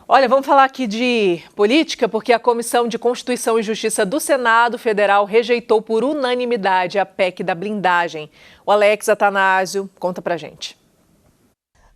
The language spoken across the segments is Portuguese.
Olha, vamos falar aqui de política, porque a Comissão de Constituição e Justiça do Senado Federal rejeitou por unanimidade a PEC da blindagem. O Alex Atanásio conta pra gente.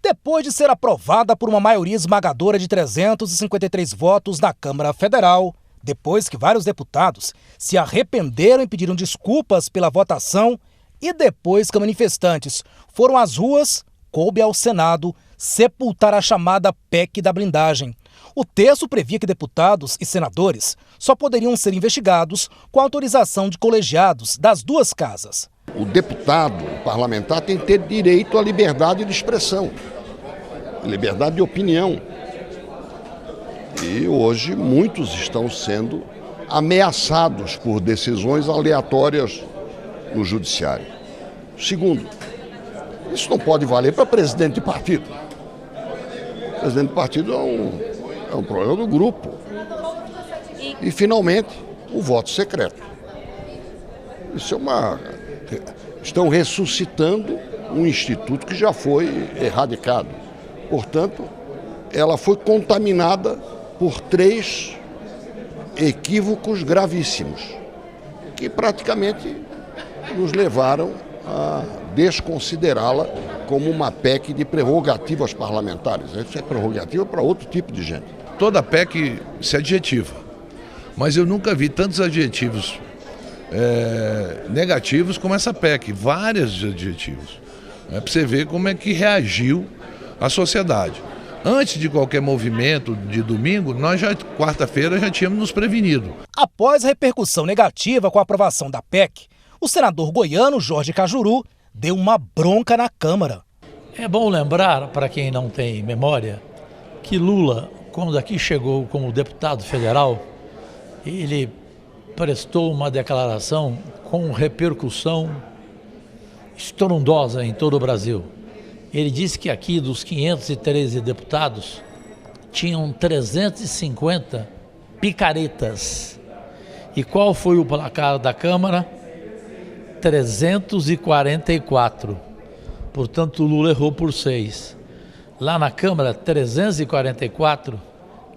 Depois de ser aprovada por uma maioria esmagadora de 353 votos na Câmara Federal, depois que vários deputados se arrependeram e pediram desculpas pela votação e depois que manifestantes foram às ruas, coube ao Senado sepultar a chamada PEC da blindagem. O texto previa que deputados e senadores só poderiam ser investigados com autorização de colegiados das duas casas. O deputado, o parlamentar, tem que ter direito à liberdade de expressão, liberdade de opinião. E hoje muitos estão sendo ameaçados por decisões aleatórias no judiciário. Segundo, isso não pode valer para presidente de partido. O presidente de partido é um problema do grupo. E, finalmente, o voto secreto. Isso Estão ressuscitando um instituto que já foi erradicado. Portanto, ela foi contaminada por 3 equívocos gravíssimos, que praticamente nos levaram a desconsiderá-la como uma PEC de prerrogativas parlamentares. Isso é prerrogativa para outro tipo de gente. Toda PEC se adjetiva, mas eu nunca vi tantos adjetivos negativos como essa PEC, vários adjetivos. Para você ver como é que reagiu a sociedade. Antes de qualquer movimento de domingo, nós quarta-feira já tínhamos nos prevenido. Após a repercussão negativa com a aprovação da PEC, o senador goiano Jorge Cajuru deu uma bronca na Câmara. É bom lembrar, para quem não tem memória, que Lula, quando aqui chegou como deputado federal, ele prestou uma declaração com repercussão estrondosa em todo o Brasil. Ele disse que aqui dos 513 deputados, tinham 350 picaretas. E qual foi o placar da Câmara? 344. Portanto, o Lula errou por 6. Lá na Câmara, 344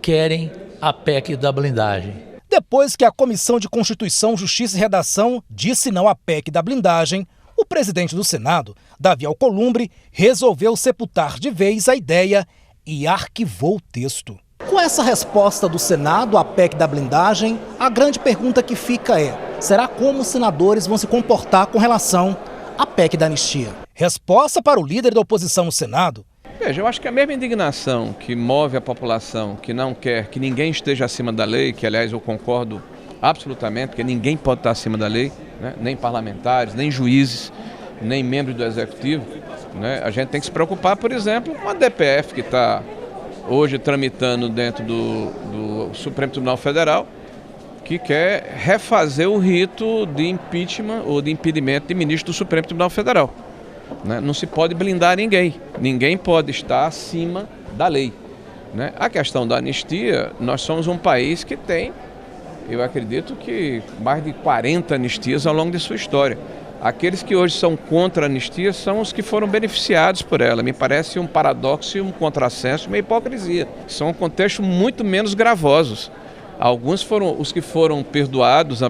querem a PEC da blindagem. Depois que a Comissão de Constituição, Justiça e Redação disse não à PEC da blindagem, o presidente do Senado, Davi Alcolumbre, resolveu sepultar de vez a ideia e arquivou o texto. Com essa resposta do Senado à PEC da blindagem, a grande pergunta que fica é: será como os senadores vão se comportar com relação à PEC da anistia? Resposta para o líder da oposição no Senado. Veja, eu acho que a mesma indignação que move a população, que não quer que ninguém esteja acima da lei, que aliás eu concordo absolutamente, porque ninguém pode estar acima da lei, né? Nem parlamentares, nem juízes, nem membros do Executivo, né? A gente tem que se preocupar, por exemplo, com a DPF que está hoje tramitando dentro do Supremo Tribunal Federal, que quer refazer o rito de impeachment ou de impedimento de ministro do Supremo Tribunal Federal. Né? Não se pode blindar ninguém pode estar acima da lei. Né? A questão da anistia, nós somos um país que tem, eu acredito que mais de 40 anistias ao longo de sua história. Aqueles que hoje são contra a anistia são os que foram beneficiados por ela. Me parece um paradoxo, um contrassenso, uma hipocrisia. São contextos muito menos gravosos. Alguns foram, os que foram perdoados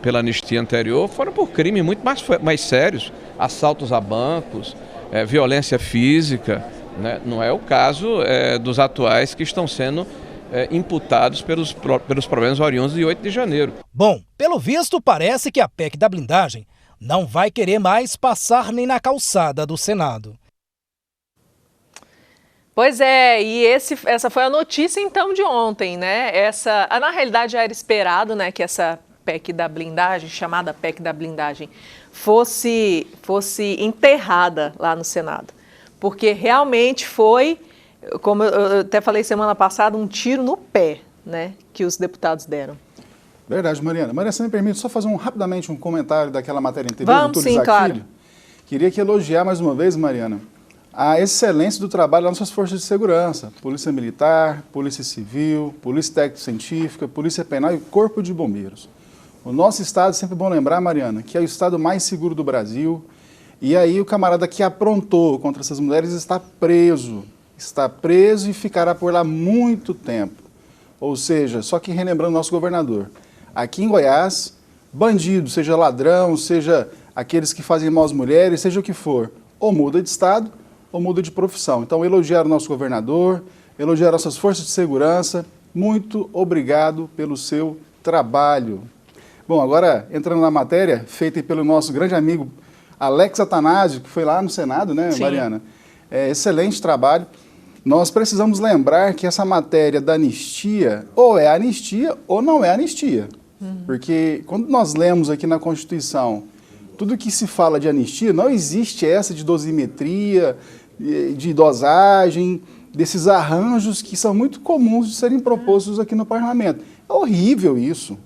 pela anistia anterior, foram por crimes muito mais sérios, assaltos a bancos, violência física, né? Não é o caso dos atuais que estão sendo imputados pelos problemas oriundos de 8 de janeiro. Bom, pelo visto parece que a PEC da blindagem não vai querer mais passar nem na calçada do Senado. Pois é, e essa foi a notícia então de ontem, né? Na realidade já era esperado, né, que essa PEC da blindagem, chamada PEC da blindagem, fosse enterrada lá no Senado. Porque realmente foi, como eu até falei semana passada, um tiro no pé, né, que os deputados deram. Verdade, Mariana. Mariana, você me permite só fazer rapidamente um comentário daquela matéria anterior? Vamos sim, claro. Queria aqui elogiar mais uma vez, Mariana, a excelência do trabalho das nossas forças de segurança, Polícia Militar, Polícia Civil, Polícia Técnico-Científica, Polícia Penal e Corpo de Bombeiros. O nosso estado, sempre bom lembrar, Mariana, que é o estado mais seguro do Brasil, e aí o camarada que aprontou contra essas mulheres está preso. está preso e ficará por lá muito tempo. Ou seja, só que relembrando nosso governador, aqui em Goiás, bandido, seja ladrão, seja aqueles que fazem mal às mulheres, seja o que for, ou muda de estado ou muda de profissão. Então, elogiar o nosso governador, elogiar nossas forças de segurança, muito obrigado pelo seu trabalho. Bom, agora entrando na matéria, feita pelo nosso grande amigo Alex Atanásio, que foi lá no Senado, né, Sim. Mariana? Excelente trabalho. Nós precisamos lembrar que essa matéria da anistia, ou é anistia ou não é anistia. Porque quando nós lemos aqui na Constituição, tudo que se fala de anistia, não existe essa de dosimetria, de dosagem, desses arranjos que são muito comuns de serem propostos aqui no parlamento. É horrível isso.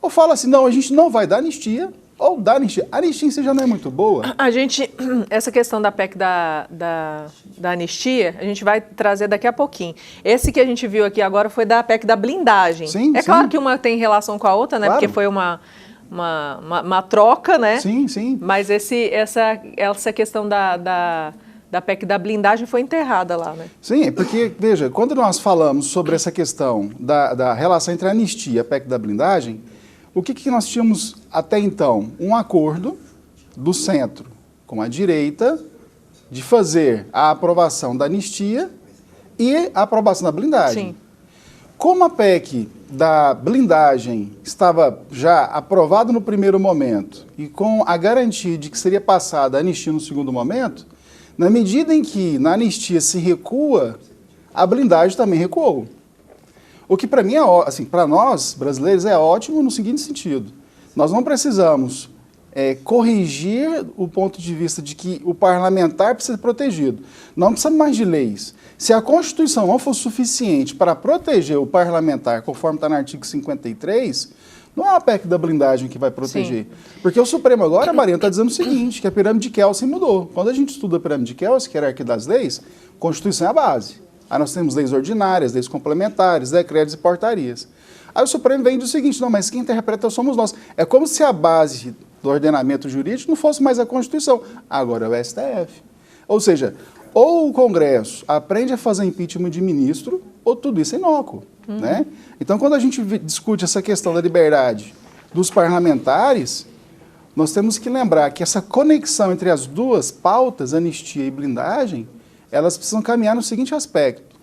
Ou fala assim, não, a gente não vai dar anistia, ou dá anistia. A anistia em si já não é muito boa. Essa questão da PEC da anistia, a gente vai trazer daqui a pouquinho. Esse que a gente viu aqui agora foi da PEC da blindagem. Sim, é sim. claro que uma tem relação com a outra, né? Claro. Porque foi uma troca, né? Sim, sim. Mas essa questão da PEC da blindagem foi enterrada lá, né? Sim, porque, veja, quando nós falamos sobre essa questão da relação entre a anistia e a PEC da blindagem, o que nós tínhamos até então? Um acordo do centro com a direita de fazer a aprovação da anistia e a aprovação da blindagem. Sim. Como a PEC da blindagem estava já aprovada no primeiro momento e com a garantia de que seria passada a anistia no segundo momento, na medida em que na anistia se recua, a blindagem também recuou. O que para mim assim, para nós brasileiros é ótimo no seguinte sentido: nós não precisamos corrigir o ponto de vista de que o parlamentar precisa ser protegido. Não precisamos mais de leis. Se a Constituição não for suficiente para proteger o parlamentar, conforme está no artigo 53, não é a PEC da blindagem que vai proteger. Sim. Porque o Supremo agora, Mariana, está dizendo o seguinte, que a pirâmide de Kelsen mudou. Quando a gente estuda a pirâmide de Kelsen, que é a hierarquia das leis, a Constituição é a base. Aí nós temos leis ordinárias, leis complementares, decretos e portarias. Aí o Supremo vem e diz o seguinte, não, mas quem interpreta somos nós. É como se a base do ordenamento jurídico não fosse mais a Constituição, agora é o STF. Ou seja, ou o Congresso aprende a fazer impeachment de ministro, ou tudo isso é inócuo. Né? Então, quando a gente discute essa questão da liberdade dos parlamentares, nós temos que lembrar que essa conexão entre as duas pautas, anistia e blindagem, elas precisam caminhar no seguinte aspecto.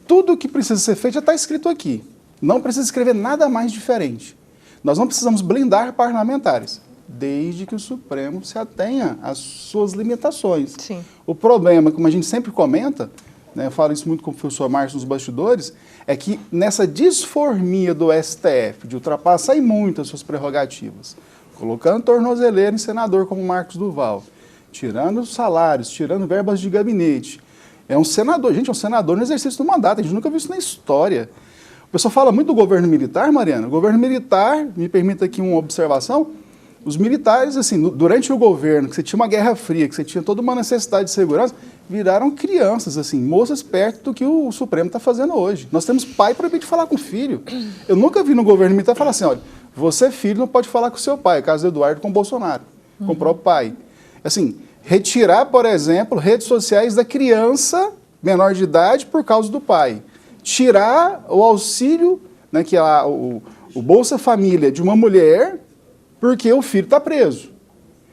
Tudo o que precisa ser feito já está escrito aqui. Não precisa escrever nada mais diferente. Nós não precisamos blindar parlamentares, desde que o Supremo se atenha às suas limitações. Sim. O problema, como a gente sempre comenta, né, eu falo isso muito com o professor Márcio nos bastidores, é que nessa disformia do STF de ultrapassar em muito as suas prerrogativas, colocando tornozeleiro em senador como Marcos Duval, tirando salários, tirando verbas de gabinete, é um senador, gente, é um senador no exercício do mandato, a gente nunca viu isso na história. O pessoal fala muito do governo militar, Mariana. O governo militar, me permita aqui uma observação, os militares, assim, durante o governo, que você tinha uma guerra fria, que você tinha toda uma necessidade de segurança, viraram crianças, assim, moças perto do que o Supremo está fazendo hoje. Nós temos pai proibido de falar com o filho. Eu nunca vi no governo militar falar assim, olha, você filho não pode falar com o seu pai, caso do Eduardo com o Bolsonaro, com o próprio pai. Assim, retirar, por exemplo, redes sociais da criança menor de idade por causa do pai. Tirar o auxílio, né, que é o Bolsa Família de uma mulher porque o filho está preso.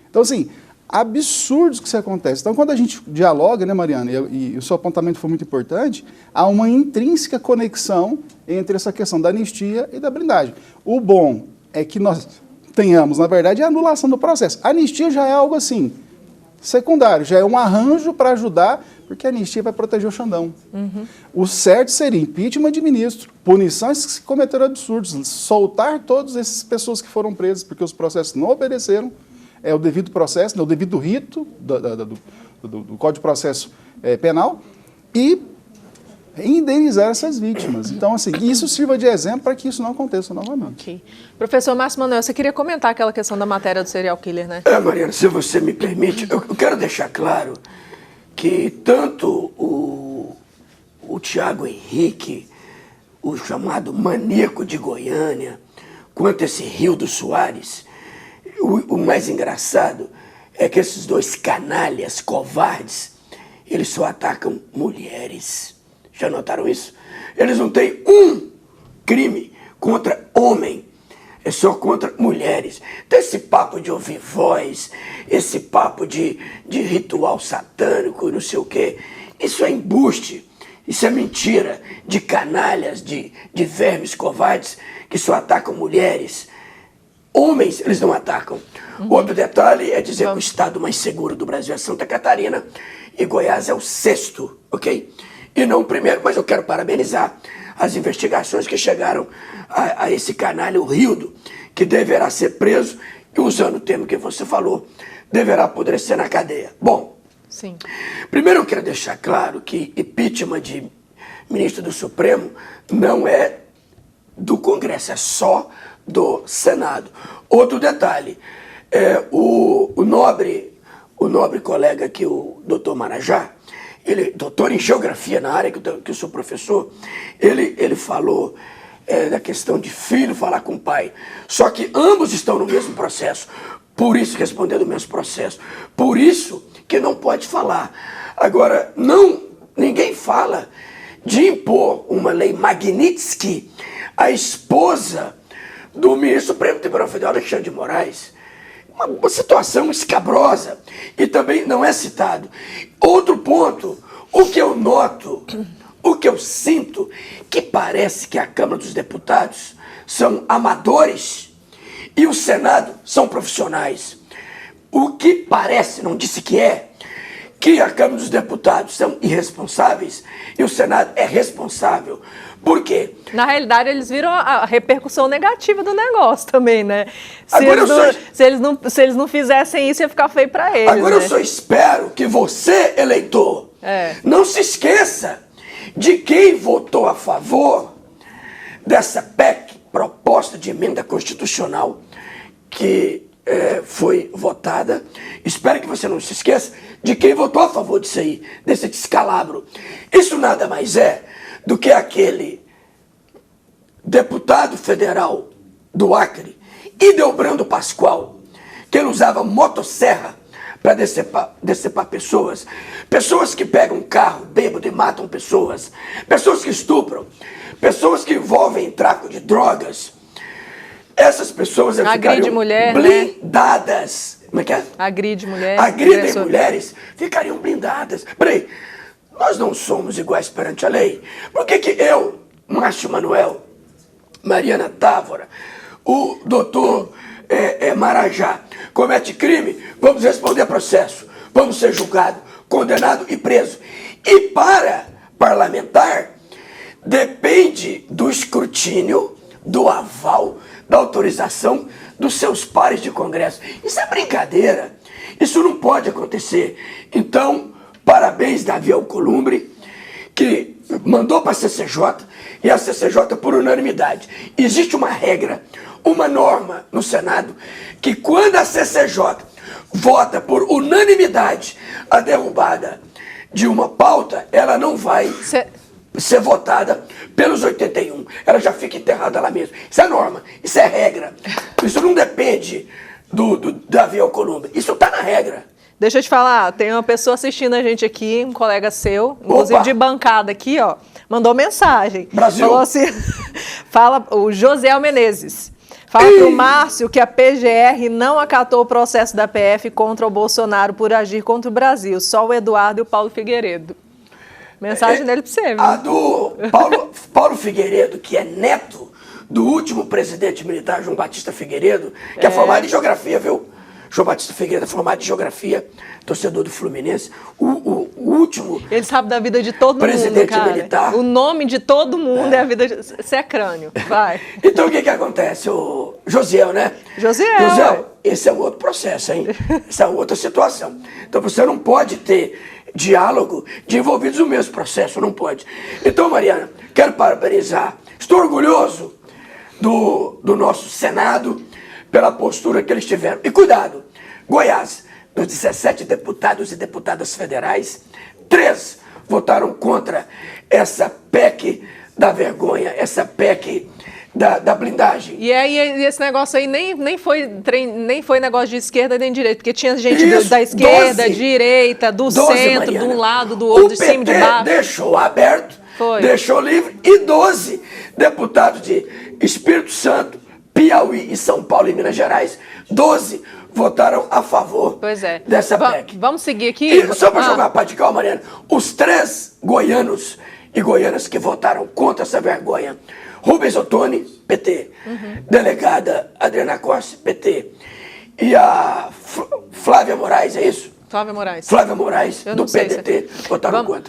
Então, assim, absurdos que isso acontece. Então, quando a gente dialoga, né, Mariana, e o seu apontamento foi muito importante, há uma intrínseca conexão entre essa questão da anistia e da blindagem. O bom é que nós tenhamos, na verdade, a anulação do processo. A anistia já é algo assim, secundário, já é um arranjo para ajudar, porque a anistia vai proteger o Xandão. O certo seria impeachment de ministro, punições que cometeram absurdos, soltar todas essas pessoas que foram presas porque os processos não obedeceram o devido processo, o devido rito do Código de Processo Penal e indenizar essas vítimas. Então, assim, isso sirva de exemplo para que isso não aconteça novamente. Okay. Professor Márcio Manuel, você queria comentar aquela questão da matéria do serial killer, né? Mariana, se você me permite, eu quero deixar claro que tanto o Tiago Henrique, o chamado maníaco de Goiânia, quanto esse Rildo Soares, o mais engraçado é que esses dois canalhas, covardes, eles só atacam mulheres. Já notaram isso? Eles não têm um crime contra homem, é só contra mulheres. Então esse papo de ouvir voz, esse papo de ritual satânico e não sei o quê, isso é embuste, isso é mentira de canalhas, de vermes covardes que só atacam mulheres. Homens, eles não atacam. Outro detalhe é dizer que o estado mais seguro do Brasil é Santa Catarina e Goiás é o 6º, ok? E não o primeiro, mas eu quero parabenizar as investigações que chegaram a esse canalha, o Rildo, que deverá ser preso e, usando o termo que você falou, deverá apodrecer na cadeia. Bom, sim. Primeiro eu quero deixar claro que impeachment de ministro do Supremo não é do Congresso, é só do Senado. Outro detalhe, o nobre colega aqui, o doutor Marajá, ele, doutor em geografia na área, que eu sou professor, ele falou da questão de filho falar com o pai. Só que ambos estão no mesmo processo, por isso respondendo o mesmo processo, por isso que não pode falar. Agora, ninguém fala de impor uma lei Magnitsky à esposa do ministro do Supremo Tribunal Federal, Alexandre de Moraes. Uma situação escabrosa e também não é citado. Outro ponto, o que eu noto, o que eu sinto, que parece que a Câmara dos Deputados são amadores e o Senado são profissionais. O que parece, não disse que é, que a Câmara dos Deputados são irresponsáveis e o Senado é responsável. Por quê? Na realidade, eles viram a repercussão negativa do negócio também, né? Se eles não fizessem isso, ia ficar feio para eles. Agora, né? Eu só espero que você, eleitor, não se esqueça de quem votou a favor dessa PEC, proposta de emenda constitucional, que foi votada. Espero que você não se esqueça de quem votou a favor disso aí, desse descalabro. Isso nada mais é do que aquele deputado federal do Acre, Ideobrando Pascoal, que ele usava motosserra para decepar pessoas, pessoas que pegam carro bêbado e matam pessoas, pessoas que estupram, pessoas que envolvem tráfico de drogas. Essas pessoas ficariam blindadas. Né? Como é que é? Agride mulheres. Agridem mulheres, ficariam blindadas. Peraí, nós não somos iguais perante a lei. Por que eu, Márcio Manuel, Mariana Távora, o doutor Marajá, comete crime, vamos responder a processo, vamos ser julgado, condenado e preso. E para parlamentar, depende do escrutínio, do aval, da autorização dos seus pares de Congresso. Isso é brincadeira, isso não pode acontecer. Então, parabéns, Davi Alcolumbre, que mandou para a CCJ, e a CCJ por unanimidade. Existe uma regra, uma norma no Senado, que quando a CCJ vota por unanimidade a derrubada de uma pauta, ela não vai ser votada pelos 81. Ela já fica enterrada lá mesmo. Isso é norma, isso é regra. Isso não depende do Davi Alcolumbre. Isso está na regra. Deixa eu te falar, tem uma pessoa assistindo a gente aqui, um colega seu, inclusive de bancada aqui, ó, mandou mensagem. Brasil. Falou assim, o José Menezes. Fala pro Márcio que a PGR não acatou o processo da PF contra o Bolsonaro por agir contra o Brasil. Só o Eduardo e o Paulo Figueiredo. Mensagem dele para você, viu? A do Paulo Figueiredo, que é neto do último presidente militar, João Batista Figueiredo, que é formado em geografia, viu? João Batista Figueiredo é formado em geografia, torcedor do Fluminense. O último... Ele sabe da vida de todo presidente mundo, cara. Militar. O nome de todo mundo é a vida de... Você é crânio, vai. Então o que acontece? O Josiel, né? Josiel, esse é um outro processo, hein? Essa é outra situação. Então você não pode ter diálogo de envolvidos no mesmo processo, não pode. Então, Mariana, quero parabenizar. Estou orgulhoso do nosso Senado pela postura que eles tiveram. E cuidado, Goiás, dos 17 deputados e deputadas federais, 3 votaram contra essa PEC da vergonha, essa PEC da blindagem. E aí esse negócio aí nem foi negócio de esquerda nem de direita, porque tinha gente da esquerda, direita, do centro, de um lado, do outro, de cima, de baixo. O PT deixou aberto Foi. Deixou livre, e 12 deputados de Espírito Santo, Piauí e São Paulo e Minas Gerais, 12 votaram a favor dessa PEC. Vamos seguir aqui? E só para jogar a parte de calma, Mariana, os 3 goianos e goianas que votaram contra essa vergonha: Rubens Ottoni, PT, delegada Adriana Costa, PT, e a Flávia Moraes, é isso? Flávia Moraes. Flávia Moraes, do PDT, votaram contra.